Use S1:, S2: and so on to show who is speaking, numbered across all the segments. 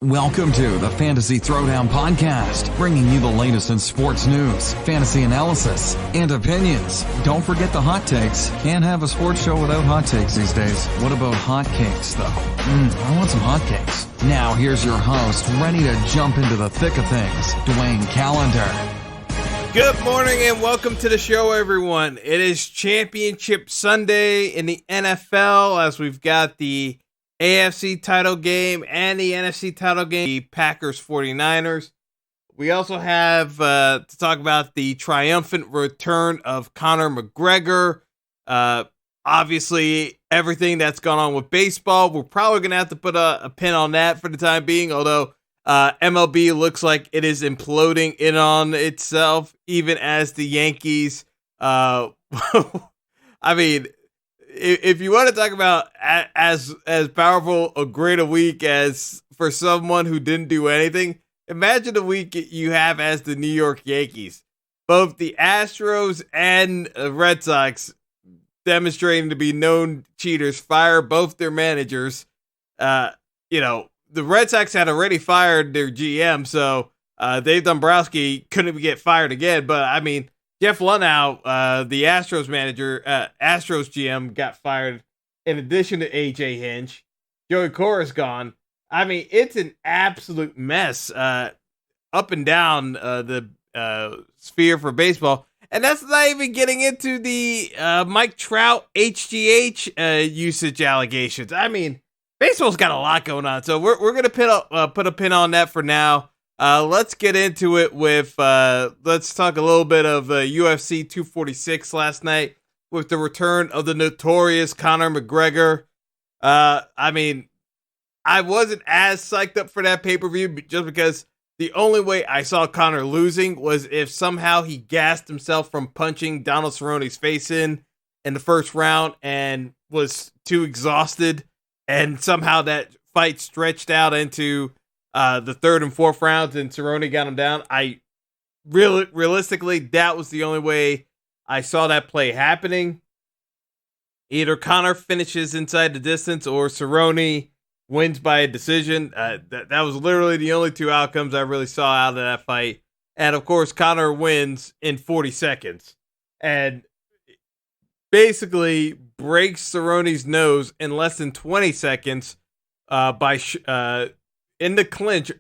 S1: Welcome to the Fantasy Throwdown Podcast, bringing you the latest in sports news, fantasy analysis, and opinions. Don't forget the hot takes. Can't have a sports show without hot takes these days. What about hot cakes, though? I want some hot cakes. Now, here's your host, ready to jump into the thick of things, Dwayne Callender.
S2: Good morning and welcome to the show, everyone. It is Championship Sunday in the NFL as we've got the AFC title game and the NFC title game, the Packers 49ers. We also have to talk about the triumphant return of Conor McGregor. Obviously, everything that's gone on with baseball, we're probably going to have to put a pin on that for the time being, although MLB looks like it is imploding in on itself, even as the Yankees, I mean, if you want to talk about as powerful a great a week as for someone who didn't do anything, imagine the week you have as the New York Yankees. Both the Astros and Red Sox demonstrating to be known cheaters fire both their managers. The Red Sox had already fired their GM, so Dave Dombrowski couldn't get fired again. But I mean, Jeff Luhnow, the Astros manager, Astros GM, got fired in addition to AJ Hinch. Joey Cora's gone. I mean, it's an absolute mess up and down the sphere for baseball. And that's not even getting into the Mike Trout HGH usage allegations. I mean, baseball's got a lot going on. So we're going to put a pin on that for now. Let's get into it with, let's talk a little bit of UFC 246 last night with the return of the notorious Conor McGregor. I mean, I wasn't as psyched up for that pay-per-view just because the only way I saw Conor losing was if somehow he gassed himself from punching Donald Cerrone's face in the first round and was too exhausted, and somehow that fight stretched out into the third and fourth rounds, and Cerrone got him down. Realistically, that was the only way I saw that play happening. Either Conor finishes inside the distance, or Cerrone wins by a decision. That was literally the only two outcomes I really saw out of that fight. And of course, Conor wins in 40 seconds, and basically breaks Cerrone's nose in less than 20 seconds by in the clinch,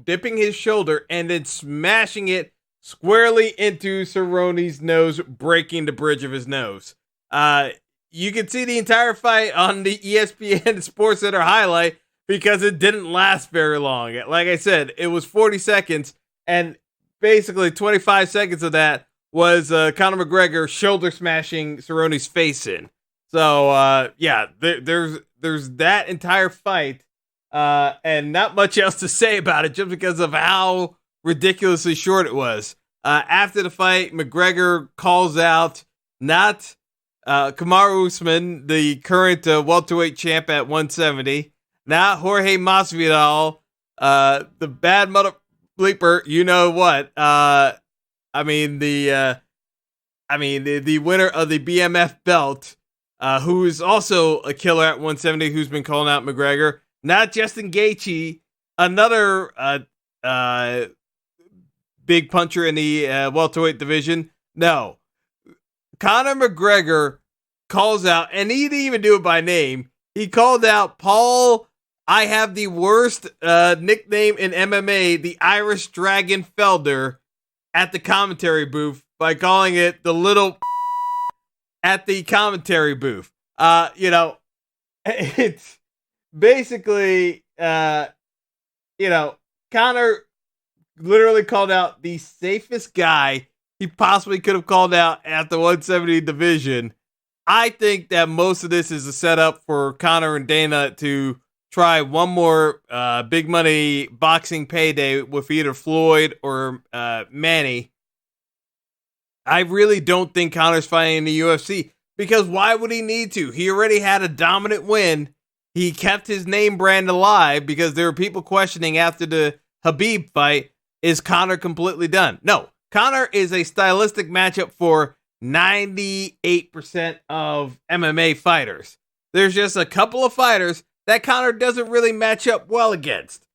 S2: dipping his shoulder and then smashing it squarely into Cerrone's nose, breaking the bridge of his nose. You can see the entire fight on the ESPN SportsCenter highlight because it didn't last very long. Like I said, it was 40 seconds, and basically 25 seconds of that was Conor McGregor shoulder smashing Cerrone's face in. So there's that entire fight. And not much else to say about it just because of how ridiculously short it was. After the fight, McGregor calls out not Kamaru Usman, the current welterweight champ at 170, not Jorge Masvidal, the bad mother bleeper, you know what? The winner of the BMF belt, who is also a killer at 170, who's been calling out McGregor. Not Justin Gaethje, another big puncher in the welterweight division. No. Conor McGregor calls out, and he didn't even do it by name. He called out Paul, I have the worst nickname in MMA, the Irish Dragon Felder, at the commentary booth by calling it the little at the commentary booth. It's basically, Conor literally called out the safest guy he possibly could have called out at the 170 division. I think that most of this is a setup for Conor and Dana to try one more big money boxing payday with either Floyd or Manny. I really don't think Conor's fighting in the UFC because why would he need to? He already had a dominant win. He kept his name brand alive because there were people questioning after the Khabib fight, is Conor completely done? No, Conor is a stylistic matchup for 98% of MMA fighters. There's just a couple of fighters that Conor doesn't really match up well against.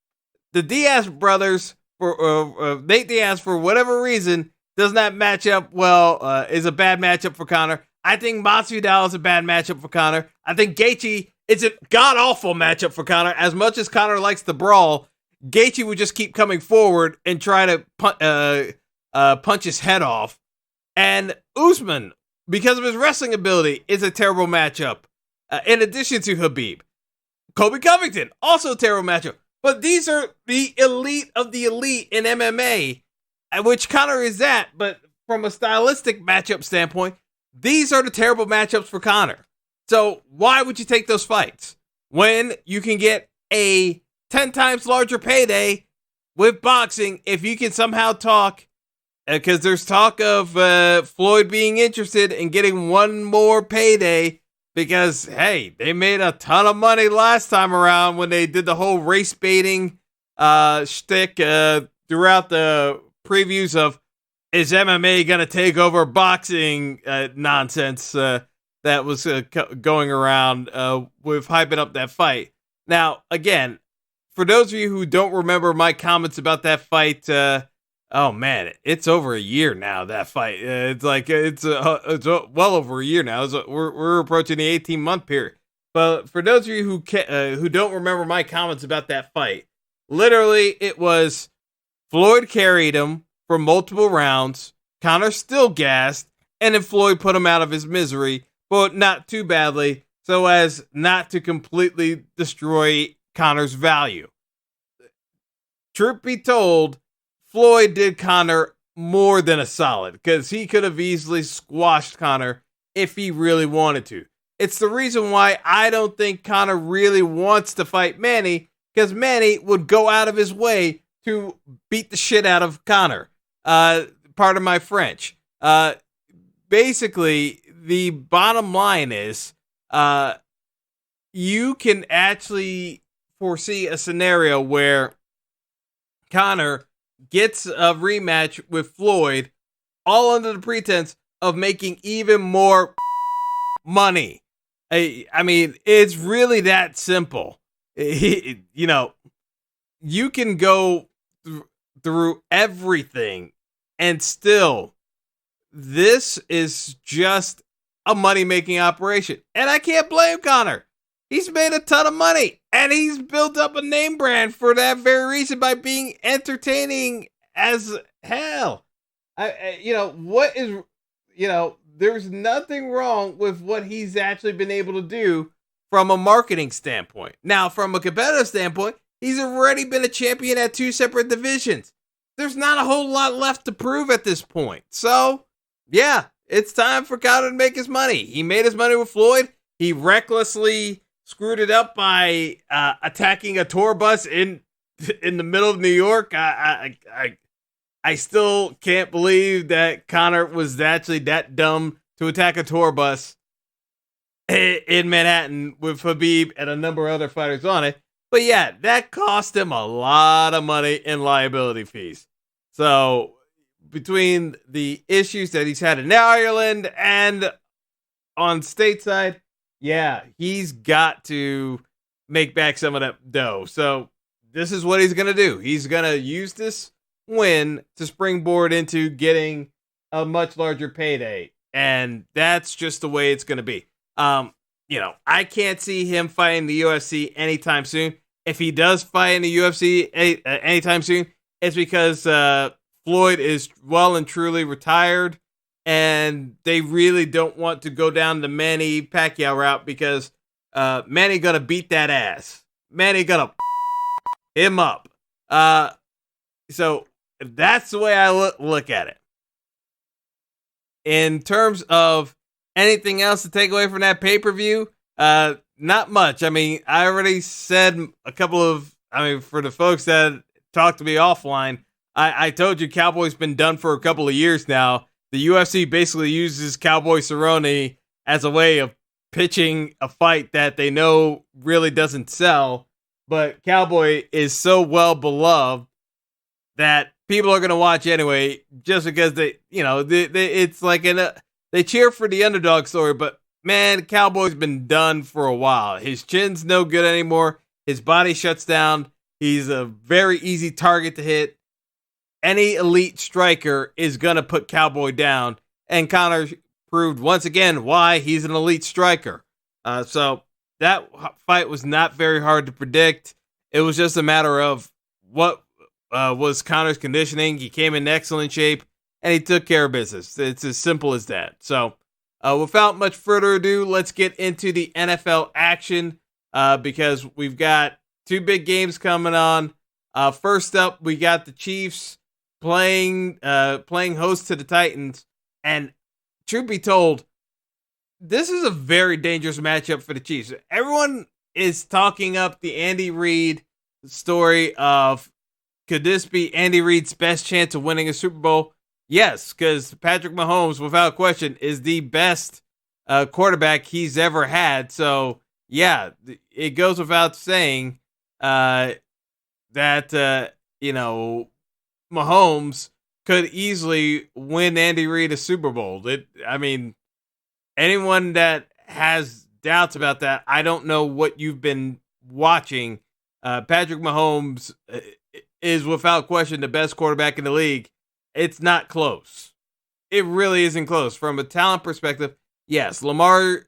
S2: the Diaz brothers, for Nate Diaz, for whatever reason, does not match up well, is a bad matchup for Conor. I think Masvidal is a bad matchup for Conor. I think Gaethje is a god-awful matchup for Conor. As much as Conor likes to brawl, Gaethje would just keep coming forward and try to punch his head off. And Usman, because of his wrestling ability, is a terrible matchup. In addition to Khabib. Colby Covington, also a terrible matchup. But these are the elite of the elite in MMA, which Conor is at. But from a stylistic matchup standpoint, these are the terrible matchups for Conor. So why would you take those fights when you can get a 10 times larger payday with boxing if you can somehow talk? Because there's talk of Floyd being interested in getting one more payday because, hey, they made a ton of money last time around when they did the whole race baiting shtick throughout the previews of is MMA going to take over boxing nonsense that was going around with hyping up that fight. Now, again, for those of you who don't remember my comments about that fight, oh man, it's over a year now. That fight, it's well over a year now. We're approaching the 18-month period. But for those of you who don't remember my comments about that fight, literally it was Floyd carried him for multiple rounds. Conor still gassed, and then Floyd put him out of his misery, but not too badly, so as not to completely destroy Conor's value. Truth be told, Floyd did Conor more than a solid because he could have easily squashed Conor if he really wanted to. It's the reason why I don't think Conor really wants to fight Manny, because Manny would go out of his way to beat the shit out of Conor. Pardon my French. Basically, the bottom line is you can actually foresee a scenario where Conor gets a rematch with Floyd, all under the pretense of making even more money. I mean, it's really that simple. You can go through everything, and still, this is just a money-making operation. And I can't blame Conor. He's made a ton of money, and he's built up a name brand for that very reason by being entertaining as hell. There's nothing wrong with what he's actually been able to do from a marketing standpoint. Now, from a competitive standpoint, he's already been a champion at 2 separate divisions. There's not a whole lot left to prove at this point. So, yeah, it's time for Conor to make his money. He made his money with Floyd. He recklessly screwed it up by attacking a tour bus in the middle of New York. I still can't believe that Conor was actually that dumb to attack a tour bus in Manhattan with Khabib and a number of other fighters on it. But yeah, that cost him a lot of money in liability fees. So between the issues that he's had in Ireland and on stateside, yeah, he's got to make back some of that dough. So this is what he's going to do. He's going to use this win to springboard into getting a much larger payday. And that's just the way it's going to be. I can't see him fighting the UFC anytime soon. If he does fight in the UFC anytime soon, it's because Floyd is well and truly retired. And they really don't want to go down the Manny Pacquiao route because Manny gonna beat that ass. Manny gonna him up. So that's the way I look at it. In terms of anything else to take away from that pay-per-view, not much. I mean, I already said for the folks that talked to me offline, I told you Cowboy's been done for a couple of years now. The UFC basically uses Cowboy Cerrone as a way of pitching a fight that they know really doesn't sell, but Cowboy is so well beloved that people are going to watch anyway, just because it's like they cheer for the underdog story, but man, Cowboy's been done for a while. His chin's no good anymore. His body shuts down. He's a very easy target to hit. Any elite striker is going to put Cowboy down. And Connor proved once again why he's an elite striker. So that fight was not very hard to predict. It was just a matter of what was Connor's conditioning. He came in excellent shape, and he took care of business. It's as simple as that. So without much further ado, let's get into the NFL action because we've got two big games coming on. First up, we got the Chiefs playing host to the Titans. And truth be told, this is a very dangerous matchup for the Chiefs. Everyone is talking up the Andy Reid story of, could this be Andy Reid's best chance of winning a Super Bowl? Yes, because Patrick Mahomes, without question, is the best quarterback he's ever had. So, yeah, it goes without saying that, Mahomes could easily win Andy Reid a Super Bowl. Anyone that has doubts about that, I don't know what you've been watching. Patrick Mahomes is without question the best quarterback in the league. It's not close. It really isn't close. From a talent perspective, yes, Lamar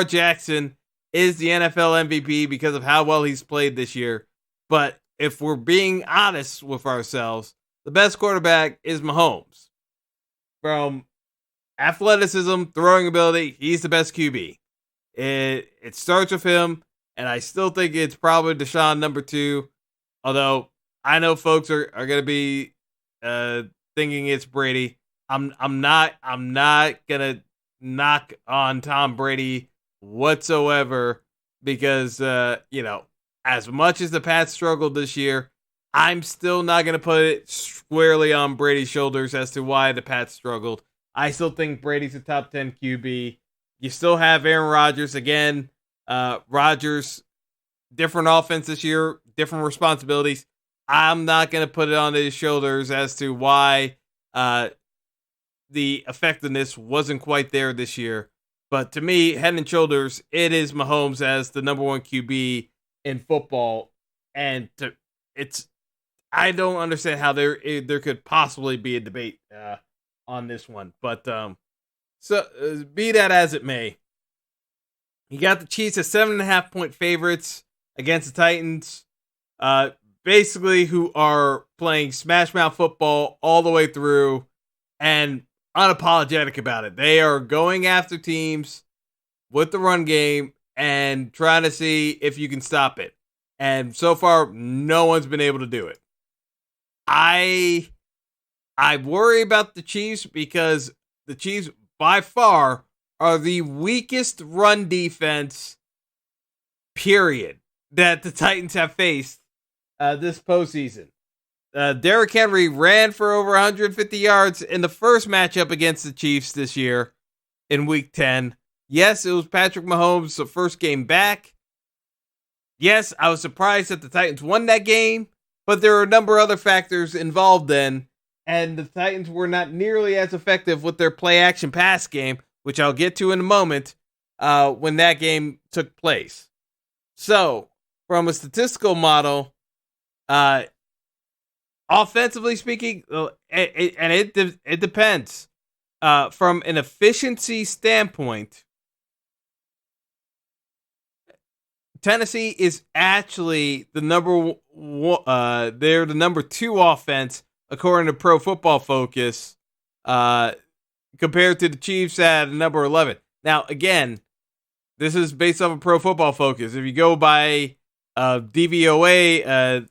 S2: Jackson is the NFL MVP because of how well he's played this year. But if we're being honest with ourselves, the best quarterback is Mahomes. From athleticism, throwing ability, he's the best QB. It starts with him, and I still think it's probably Deshaun number 2. Although I know folks are going to be thinking it's Brady. I'm not gonna knock on Tom Brady whatsoever because as much as the Pats struggled this year, I'm still not gonna put it squarely on Brady's shoulders as to why the Pats struggled. I still think Brady's a top 10 QB. You still have Aaron Rodgers again. Rodgers, different offense this year, different responsibilities. I'm not going to put it on his shoulders as to why the effectiveness wasn't quite there this year. But to me, head and shoulders, it is Mahomes as the number 1 QB in football. And I don't understand how there could possibly be a debate on this one. But so be that as it may, you got the Chiefs as 7.5-point favorites against the Titans. Basically, who are playing smash mouth football all the way through and unapologetic about it. They are going after teams with the run game and trying to see if you can stop it. And so far, no one's been able to do it. I worry about the Chiefs because the Chiefs, by far, are the weakest run defense, period, that the Titans have faced this postseason. Derrick Henry ran for over 150 yards in the first matchup against the Chiefs this year in Week 10. Yes, it was Patrick Mahomes' first game back. Yes, I was surprised that the Titans won that game, but there are a number of other factors involved then, and the Titans were not nearly as effective with their play-action pass game, which I'll get to in a moment, when that game took place. So, from a statistical model, offensively speaking, it depends. From an efficiency standpoint, Tennessee is actually the number one. They're the number 2 offense according to Pro Football Focus, compared to the Chiefs at number 11. Now, again, this is based off of Pro Football Focus. If you go by DVOA,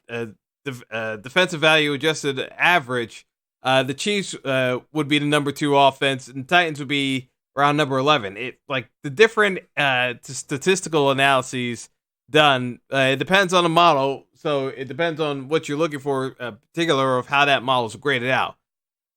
S2: defensive value adjusted average, the Chiefs would be the number 2 offense, and the Titans would be around number 11. It the different statistical analyses done. It depends on the model, so it depends on what you're looking for, particular of how that model is graded out.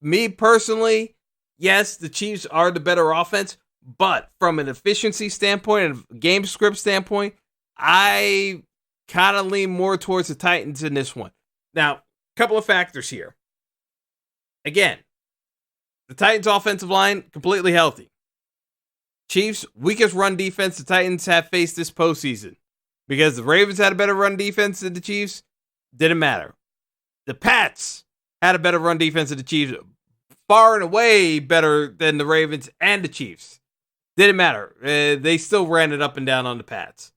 S2: Me personally, yes, the Chiefs are the better offense, but from an efficiency standpoint and game script standpoint, I kind of lean more towards the Titans in this one. Now, a couple of factors here. Again, the Titans' offensive line, completely healthy. Chiefs, weakest run defense the Titans have faced this postseason. because the Ravens had a better run defense than the Chiefs. Didn't matter. The Pats had a better run defense than the Chiefs, far and away better than the Ravens and the Chiefs. Didn't matter. They still ran it up and down on the Pats.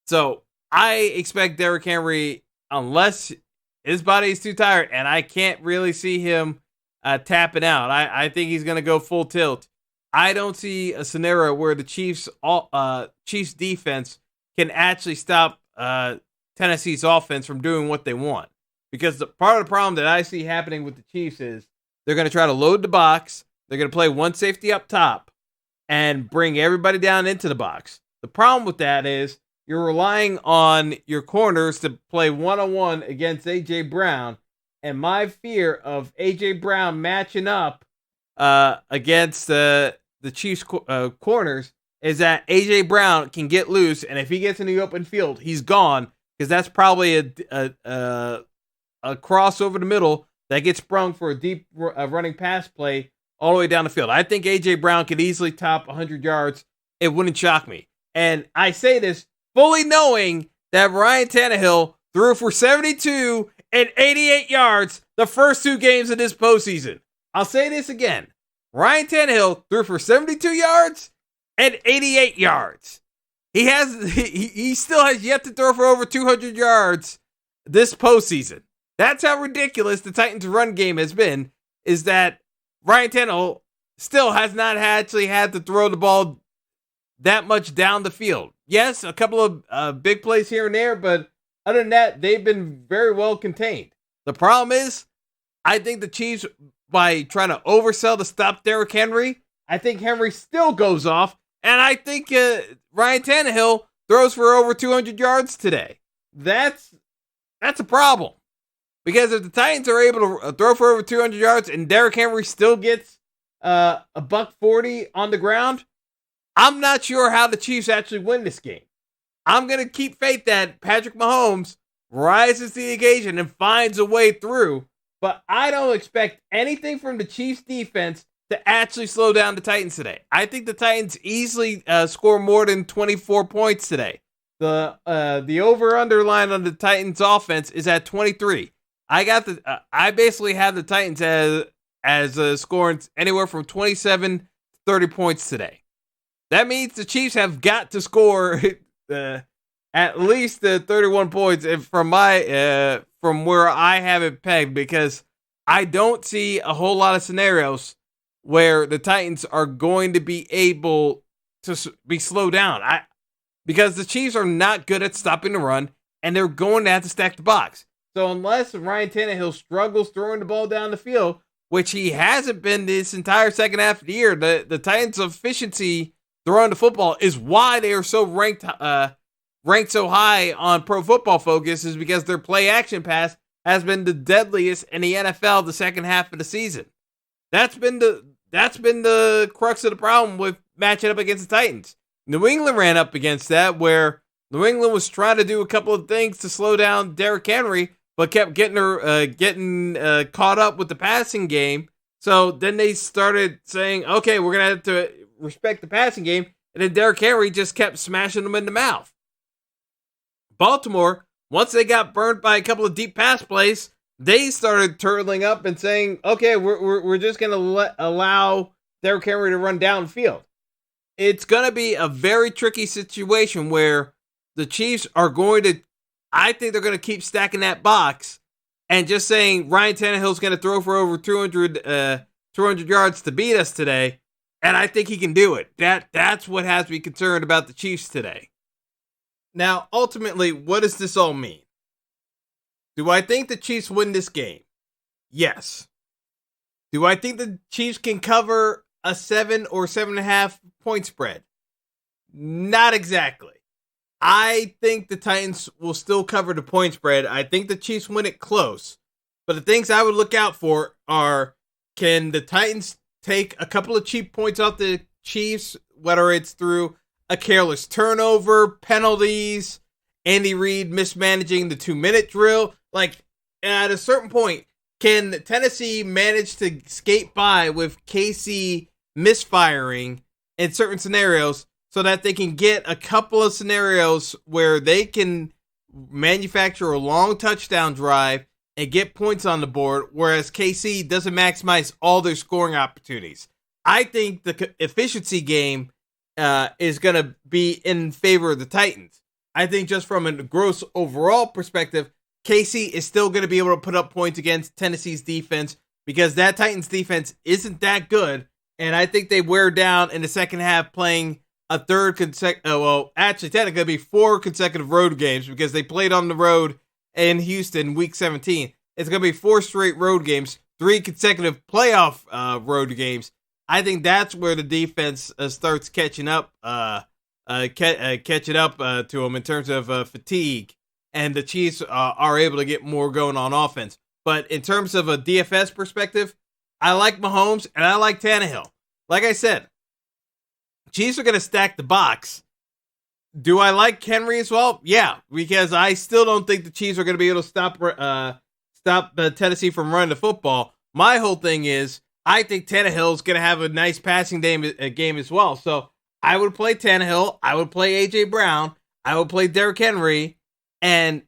S2: So I expect Derrick Henry, unless his body is too tired, and I can't really see him tapping out. I think he's going to go full tilt. I don't see a scenario where the Chiefs defense can actually stop Tennessee's offense from doing what they want. Because part of the problem that I see happening with the Chiefs is they're going to try to load the box. They're going to play one safety up top and bring everybody down into the box. The problem with that is you're relying on your corners to play one-on-one against A.J. Brown. And my fear of A.J. Brown matching up against the Chiefs corners is that A.J. Brown can get loose, and if he gets in the open field, he's gone, because that's probably a cross over the middle that gets sprung for a deep running pass play all the way down the field. I think A.J. Brown could easily top 100 yards. It wouldn't shock me. And I say this fully knowing that Ryan Tannehill threw for 72 and 88 yards the first two games of this postseason. I'll say this again. Ryan Tannehill threw for 72 yards and 88 yards. He still has yet to throw for over 200 yards this postseason. That's how ridiculous the Titans' run game has been, is that Ryan Tannehill still has not actually had to throw the ball that much down the field. Yes, a couple of big plays here and there, but other than that, they've been very well contained. The problem is, I think the Chiefs, by trying to oversell to stop Derrick Henry, I think Henry still goes off, and I think Ryan Tannehill throws for over 200 yards today. That's a problem. Because if the Titans are able to throw for over 200 yards and Derrick Henry still gets a $140 on the ground, I'm not sure how the Chiefs actually win this game. I'm going to keep faith that Patrick Mahomes rises to the occasion and finds a way through, but I don't expect anything from the Chiefs defense to actually slow down the Titans today. I think the Titans easily score more than 24 points today. The over-under line on the Titans offense is at 23. I basically have the Titans as scoring anywhere from 27 to 30 points today. That means the Chiefs have got to score at least 31 points from where I have it pegged, because I don't see a whole lot of scenarios where the Titans are going to be able to be slowed down. Because the Chiefs are not good at stopping the run, and they're going to have to stack the box. So unless Ryan Tannehill struggles throwing the ball down the field, which he hasn't been this entire second half of the year, the Titans' efficiency throwing the football is why they are so ranked so high on Pro Football Focus, is because their play action pass has been the deadliest in the NFL the second half of the season. That's been the crux of the problem with matching up against the Titans. New England ran up against that, where New England was trying to do a couple of things to slow down Derrick Henry, but kept getting caught up with the passing game. So then they started saying, okay, we're going to have to respect the passing game. And then Derrick Henry just kept smashing them in the mouth. Baltimore, once they got burned by a couple of deep pass plays, they started turtling up and saying, okay, we're just going to allow Derrick Henry to run downfield. It's going to be a very tricky situation where the Chiefs are going to, I think they're going to keep stacking that box and just saying Ryan Tannehill's going to throw for over 200 yards to beat us today. And I think he can do it. That's what has me concerned about the Chiefs today. Now, ultimately, what does this all mean? Do I think the Chiefs win this game? Yes. Do I think the Chiefs can cover a 7 or 7.5 point spread? Not exactly. I think the Titans will still cover the point spread. I think the Chiefs win it close. But the things I would look out for are, can the Titans take a couple of cheap points off the Chiefs, whether it's through a careless turnover, penalties, Andy Reid mismanaging the 2-minute drill? Like, at a certain point, can Tennessee manage to skate by with KC misfiring in certain scenarios so that they can get a couple of scenarios where they can manufacture a long touchdown drive and get points on the board, whereas KC doesn't maximize all their scoring opportunities. I think the efficiency game is going to be in favor of the Titans. I think just from a gross overall perspective, KC is still going to be able to put up points against Tennessee's defense because that Titans defense isn't that good, and I think they wear down in the second half playing a third actually technically it'll be 4 consecutive road games because they played on the road in Houston week 17. It's going to be 4 straight road games, 3 consecutive playoff road games. I think that's where the defense starts catching up to them in terms of fatigue, and the Chiefs are able to get more going on offense. But in terms of a DFS perspective, I like Mahomes and I like Tannehill. Like I said, Chiefs are going to stack the box. Do I like Henry as well? Yeah, because I still don't think the Chiefs are going to be able to stop Tennessee from running the football. My whole thing is I think Tannehill is going to have a nice passing game as well. So I would play Tannehill. I would play A.J. Brown. I would play Derrick Henry. And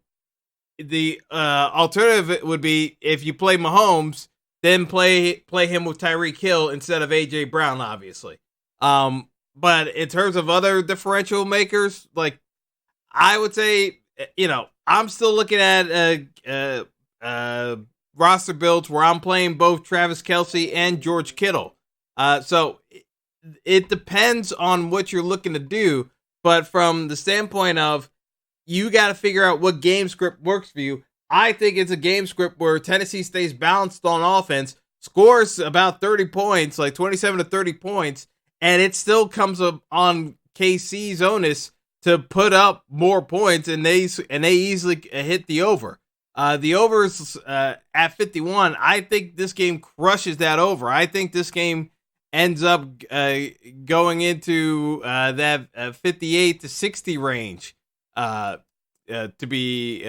S2: the alternative would be if you play Mahomes, then play him with Tyreek Hill instead of A.J. Brown, obviously. But in terms of other differential makers, like I would say, I'm still looking at roster builds where I'm playing both Travis Kelce and George Kittle. So it depends on what you're looking to do. But from the standpoint of you got to figure out what game script works for you, I think it's a game script where Tennessee stays balanced on offense, scores about 30 points, like 27 to 30 points, and it still comes up on KC's onus to put up more points, and they easily hit the over. The over's at 51. I think this game crushes that over. I think this game ends up going into that 58 to 60 range. To be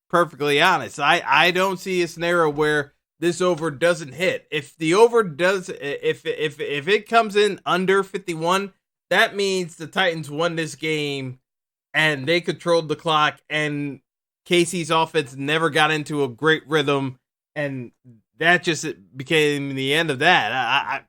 S2: perfectly honest, I don't see a scenario where this over doesn't hit. If the over does, if it comes in under 51, that means the Titans won this game and they controlled the clock, and KC's offense never got into a great rhythm, and that just became the end of that.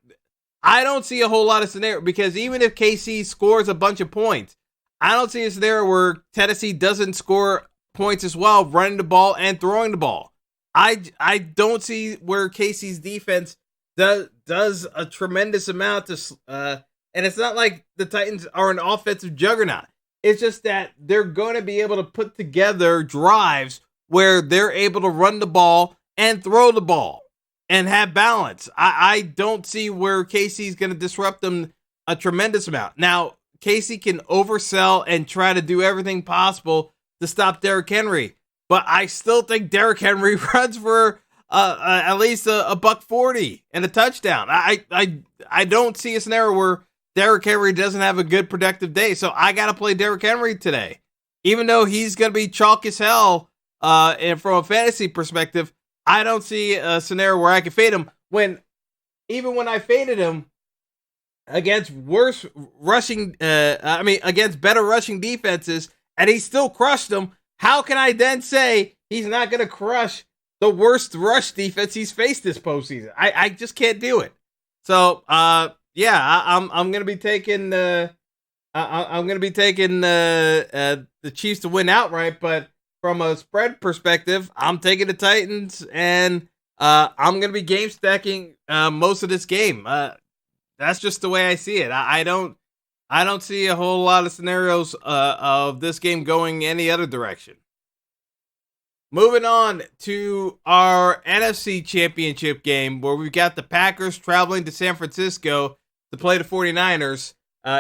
S2: I don't see a whole lot of scenario, because even if KC scores a bunch of points, I don't see a scenario where Tennessee doesn't score points as well, running the ball and throwing the ball. I don't see where KC's defense does a tremendous amount to, and it's not like the Titans are an offensive juggernaut. It's just that they're going to be able to put together drives where they're able to run the ball and throw the ball and have balance. I don't see where KC's going to disrupt them a tremendous amount. Now, KC can oversell and try to do everything possible to stop Derrick Henry, but I still think Derrick Henry runs for at least a $140 and a touchdown. I don't see a scenario where Derrick Henry doesn't have a good productive day, so I got to play Derrick Henry today. Even though he's going to be chalk as hell, and from a fantasy perspective, I don't see a scenario where I can fade him. Even when I faded him against against better rushing defenses, and he still crushed them, how can I then say he's not going to crush the worst rush defense he's faced this postseason? I just can't do it. So, yeah, I'm gonna be taking the Chiefs to win outright, but from a spread perspective, I'm taking the Titans, and I'm gonna be game stacking most of this game. That's just the way I see it. I don't see a whole lot of scenarios of this game going any other direction. Moving on to our NFC Championship game, where we've got the Packers traveling to San Francisco to play the 49ers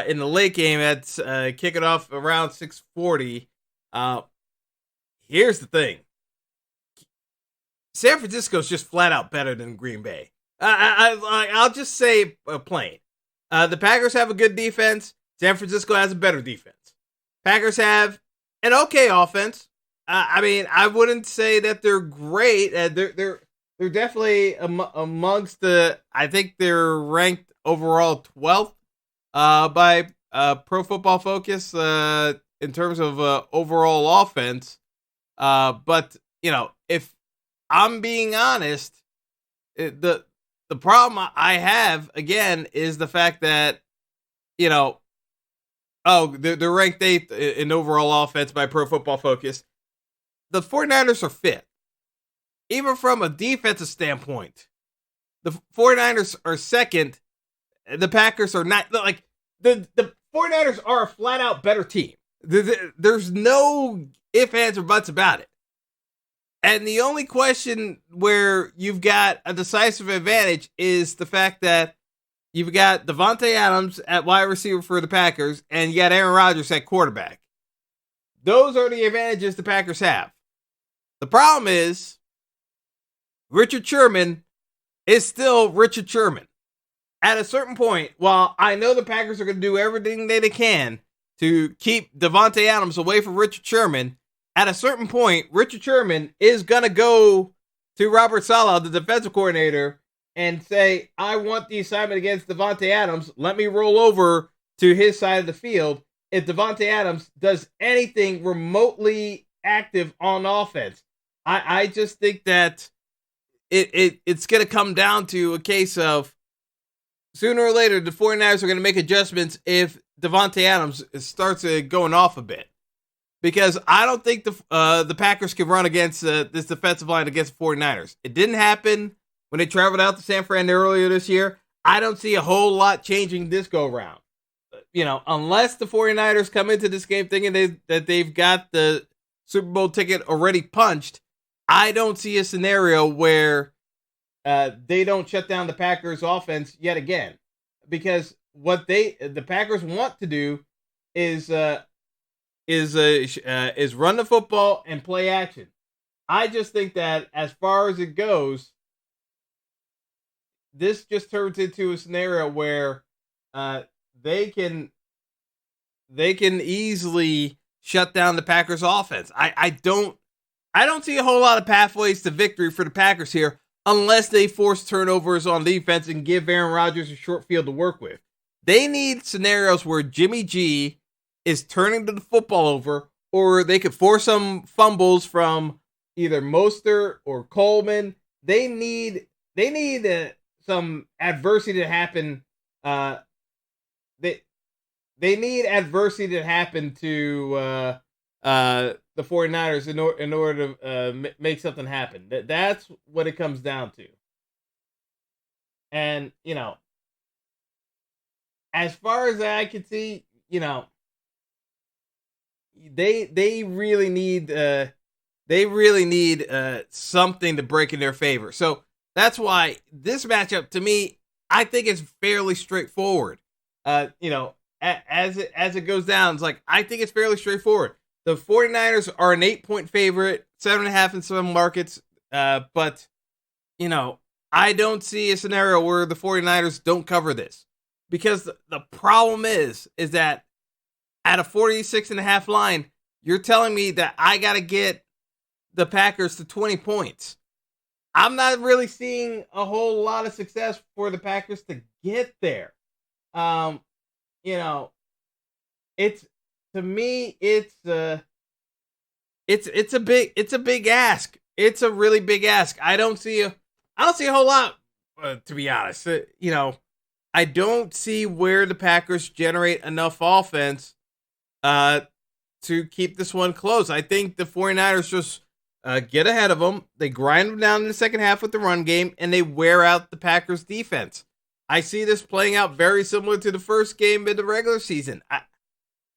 S2: in the late game. That's kicking off around 6:40. Here's the thing. San Francisco's just flat out better than Green Bay. I'll just say plain. The Packers have a good defense. San Francisco has a better defense. Packers have an okay offense. I wouldn't say that they're great. They're definitely amongst the. I think they're ranked overall 12th by Pro Football Focus in terms of overall offense. But if I'm being honest, the problem I have again is the fact that they're ranked 8th in overall offense by Pro Football Focus. The 49ers are 5th. Even from a defensive standpoint, the 49ers are 2nd. The Packers are not. Like, the 49ers are a flat-out better team. There's no ifs, ands, or buts about it. And the only question where you've got a decisive advantage is the fact that you've got Davante Adams at wide receiver for the Packers, and you got Aaron Rodgers at quarterback. Those are the advantages the Packers have. The problem is, Richard Sherman is still Richard Sherman. At a certain point, while I know the Packers are going to do everything they can to keep Davante Adams away from Richard Sherman, at a certain point, Richard Sherman is going to go to Robert Saleh, the defensive coordinator, and say, I want the assignment against Davante Adams. Let me roll over to his side of the field. If Davante Adams does anything remotely active on offense, I just think that it's going to come down to a case of sooner or later, the 49ers are going to make adjustments if Davante Adams starts going off a bit. Because I don't think the Packers can run against this defensive line against the 49ers. It didn't happen when they traveled out to San Fran earlier this year. I don't see a whole lot changing this go-round. Unless the 49ers come into this game thinking that they've got the Super Bowl ticket already punched, I don't see a scenario where they don't shut down the Packers offense yet again. Because what the Packers want to do is run the football and play action. I just think that as far as it goes, this just turns into a scenario where they can easily shut down the Packers offense. I don't see a whole lot of pathways to victory for the Packers here unless they force turnovers on defense and give Aaron Rodgers a short field to work with. They need scenarios where Jimmy G is turning the football over, or they could force some fumbles from either Mostert or Coleman. They need some adversity to happen. They need adversity to happen to the 49ers in order to make something happen. That's what it comes down to. And as far as I can see, they really need something to break in their favor. So that's why this matchup, to me, I think it's fairly straightforward. As it goes down, it's like, I think it's fairly straightforward. The 49ers are an 8-point favorite, 7.5 in some markets. But I don't see a scenario where the 49ers don't cover this, because the problem is that at a 46.5 line, you're telling me that I got to get the Packers to 20 points. I'm not really seeing a whole lot of success for the Packers to get there. It's, to me, it's a big ask. It's a really big ask. I don't see a whole lot, to be honest. I don't see where the Packers generate enough offense to keep this one close. I think the 49ers just get ahead of them. They grind them down in the second half with the run game, and they wear out the Packers defense. I see this playing out very similar to the first game in the regular season.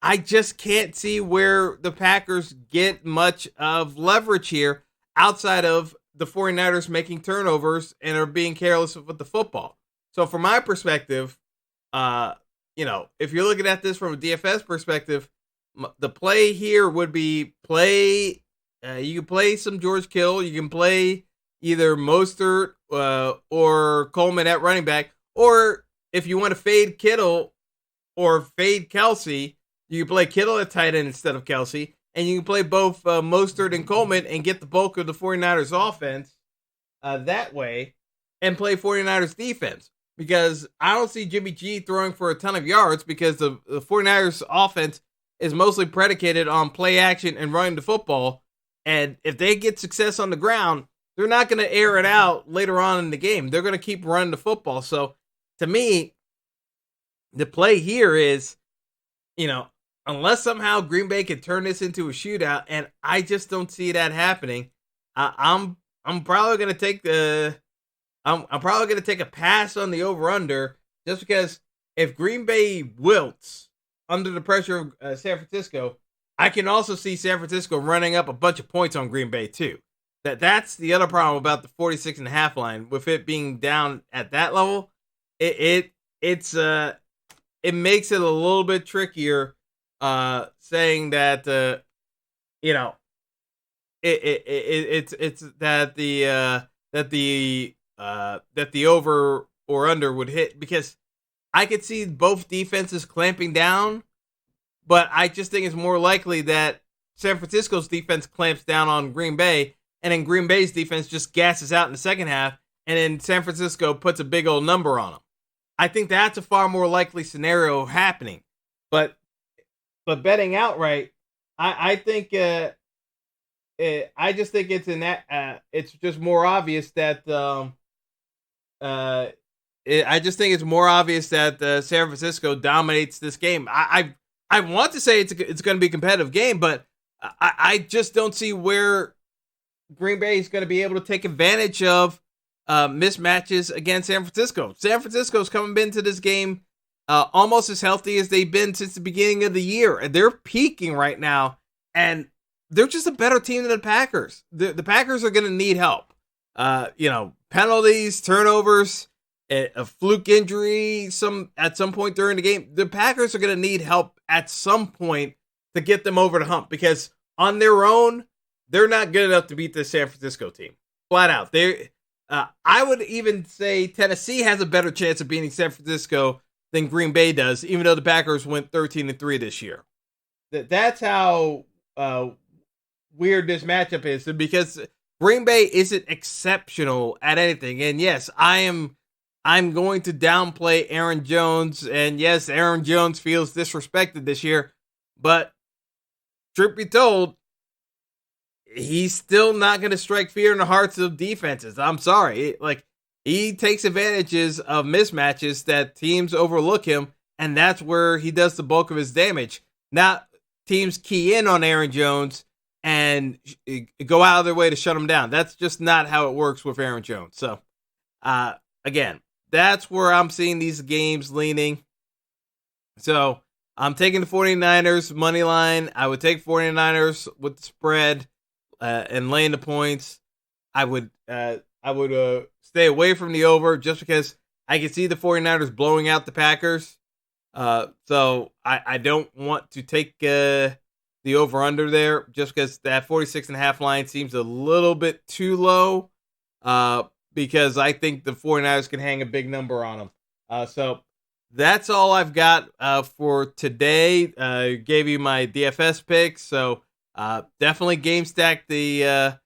S2: I just can't see where the Packers get much of leverage here outside of the 49ers making turnovers and are being careless with the football. So from my perspective, if you're looking at this from a DFS perspective, the play here would be you can play some George Kittle. You can play either Mostert or Coleman at running back. Or if you want to fade Kittle or fade Kelsey, you can play Kittle at tight end instead of Kelsey. And you can play both Mostert and Coleman and get the bulk of the 49ers offense that way and play 49ers defense. because I don't see Jimmy G throwing for a ton of yards because the 49ers offense is mostly predicated on play action and running the football. And if they get success on the ground, they're not going to air it out later on in the game. They're going to keep running the football. So to me, the play here is, unless somehow Green Bay can turn this into a shootout, and I just don't see that happening, I'm probably going to take I'm probably going to take a pass on the over-under, just because if Green Bay wilts under the pressure of San Francisco, I can also see San Francisco running up a bunch of points on Green Bay too. That's the other problem about the 46.5 line. With it being down at that level, it makes it a little bit trickier, saying that it's that the over or under would hit, because I could see both defenses clamping down, but I just think it's more likely that San Francisco's defense clamps down on Green Bay, and then Green Bay's defense just gasses out in the second half, and then San Francisco puts a big old number on them. I think that's a far more likely scenario happening. But betting outright, I think I just think it's it's just more obvious that I just think it's more obvious that San Francisco dominates this game. I want to say it's going to be a competitive game, but I just don't see where Green Bay is going to be able to take advantage of mismatches against San Francisco. San Francisco's coming into this game almost as healthy as they've been since the beginning of the year, and they're peaking right now, and they're just a better team than the Packers. The Packers are going to need help. Penalties, turnovers, a fluke injury at some point during the game. The Packers are going to need help at some point to get them over the hump, because on their own, they're not good enough to beat the San Francisco team. Flat out. I would even say Tennessee has a better chance of beating San Francisco than Green Bay does, even though the Packers went 13-3 this year. That's how weird this matchup is, because Green Bay isn't exceptional at anything. And yes, I'm going to downplay Aaron Jones, and yes, Aaron Jones feels disrespected this year, but truth be told, he's still not going to strike fear in the hearts of defenses. I'm sorry. He takes advantages of mismatches that teams overlook him, and that's where he does the bulk of his damage. Now, teams key in on Aaron Jones and go out of their way to shut him down. That's just not how it works with Aaron Jones. So, again, that's where I'm seeing these games leaning. So, I'm taking the 49ers money line. I would take 49ers with the spread and laying the points. I would stay away from the over, just because I can see the 49ers blowing out the Packers. So I don't want to take the over-under there, just because that 46.5 line seems a little bit too low, because I think the 49ers can hang a big number on them. So that's all I've got for today. Gave you my DFS picks, so definitely game stack the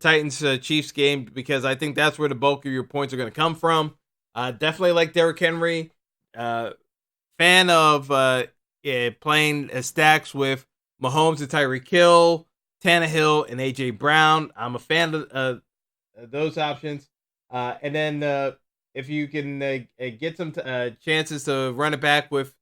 S2: Titans Chiefs game, because I think that's where the bulk of your points are going to come from. Definitely like Derrick Henry. Fan of playing stacks with Mahomes and Tyreek Hill, Tannehill, and AJ Brown. I'm a fan of those options. And then if you can get some chances to run it back with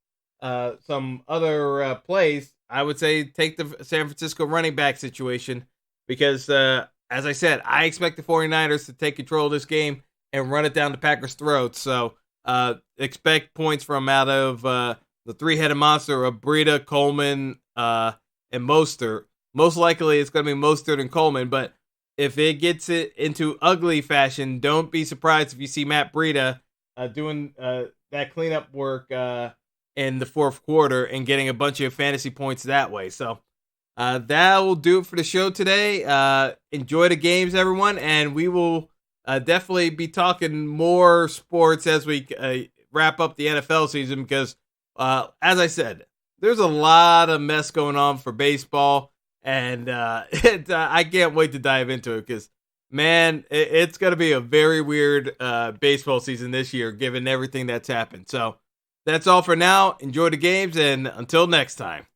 S2: some other plays, I would say take the San Francisco running back situation, because as I said, I expect the 49ers to take control of this game and run it down the Packers' throats. So expect points from out of the three-headed monster of Breida, Coleman, and Mostert. Most likely it's going to be Mostert and Coleman, but if it gets it into ugly fashion, don't be surprised if you see Matt Breida doing that cleanup work in the fourth quarter and getting a bunch of fantasy points that way. So that will do it for the show today. Enjoy the games, everyone, and we will definitely be talking more sports as we wrap up the NFL season, because as I said, there's a lot of mess going on for baseball, and I can't wait to dive into it, because Man, it's going to be a very weird baseball season this year, given everything that's happened. So that's all for now. Enjoy the games, and until next time.